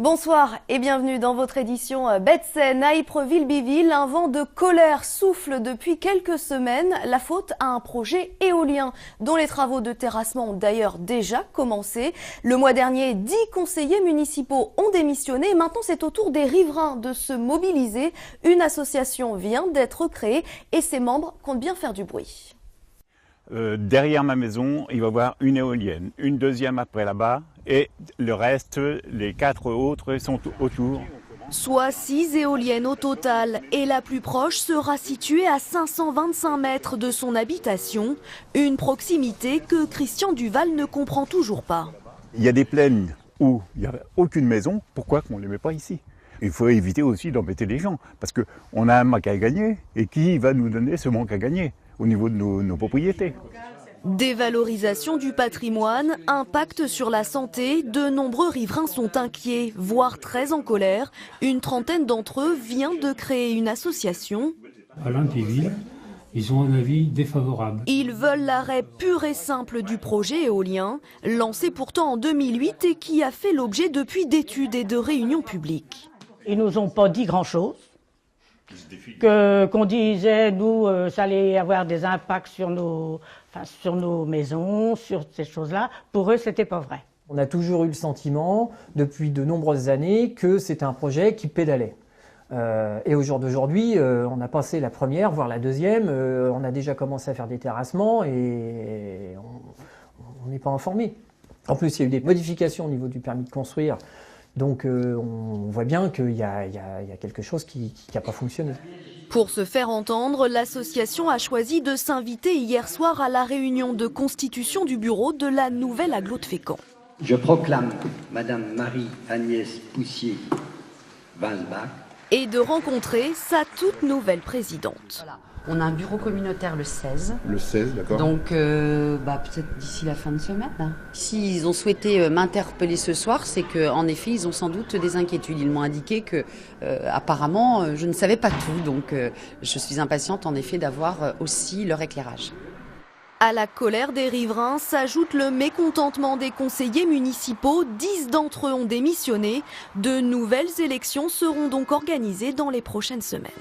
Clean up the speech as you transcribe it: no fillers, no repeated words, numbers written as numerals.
Bonsoir et bienvenue dans votre édition Bête-Seine à Épreville-Biville. Un vent de colère souffle depuis quelques semaines. La faute à un projet éolien dont les travaux de terrassement ont d'ailleurs déjà commencé. Le mois dernier, 10 conseillers municipaux ont démissionné et maintenant c'est au tour des riverains de se mobiliser. Une association vient d'être créée et ses membres comptent bien faire du bruit. Derrière ma maison, il va y avoir une éolienne, une deuxième après là-bas et le reste, les 4 autres sont autour. Soit 6 éoliennes au total et la plus proche sera située à 525 mètres de son habitation. Une proximité que Christian Duval ne comprend toujours pas. Il y a des plaines où il n'y a aucune maison, pourquoi qu'on ne les met pas ici? Il faut éviter aussi d'embêter les gens parce qu'on a un manque à gagner et qui va nous donner ce manque à gagner au niveau de nos propriétés. Dévalorisation du patrimoine, impact sur la santé, de nombreux riverains sont inquiets, voire très en colère. Une trentaine d'entre eux vient de créer une association. Alain Piville, ils ont un avis défavorable. Ils veulent l'arrêt pur et simple du projet éolien, lancé pourtant en 2008 et qui a fait l'objet depuis d'études et de réunions publiques. Ils nous ont pas dit grand-chose. Qu'on disait, nous, ça allait avoir des impacts sur nos maisons, sur ces choses-là. Pour eux, c'était pas vrai. On a toujours eu le sentiment, depuis de nombreuses années, que c'était un projet qui pédalait. Et au jour d'aujourd'hui, on a passé la première, voire la deuxième. On a déjà commencé à faire des terrassements et on n'est pas informé. En plus, il y a eu des modifications au niveau du permis de construire. Donc on voit bien qu'il y a quelque chose qui n'a pas fonctionné. Pour se faire entendre, l'association a choisi de s'inviter hier soir à la réunion de constitution du bureau de la nouvelle agglo de Fécamp. Je proclame Madame Marie-Agnès Poussier-Walsbach et de rencontrer sa toute nouvelle présidente. Voilà. On a un bureau communautaire le 16. Le 16, d'accord. Donc, peut-être d'ici la fin de semaine. S'ils ont souhaité m'interpeller ce soir, c'est qu'en effet, ils ont sans doute des inquiétudes. Ils m'ont indiqué que, apparemment, je ne savais pas tout. Donc, je suis impatiente, en effet, d'avoir aussi leur éclairage. À la colère des riverains s'ajoute le mécontentement des conseillers municipaux. 10 d'entre eux ont démissionné. De nouvelles élections seront donc organisées dans les prochaines semaines.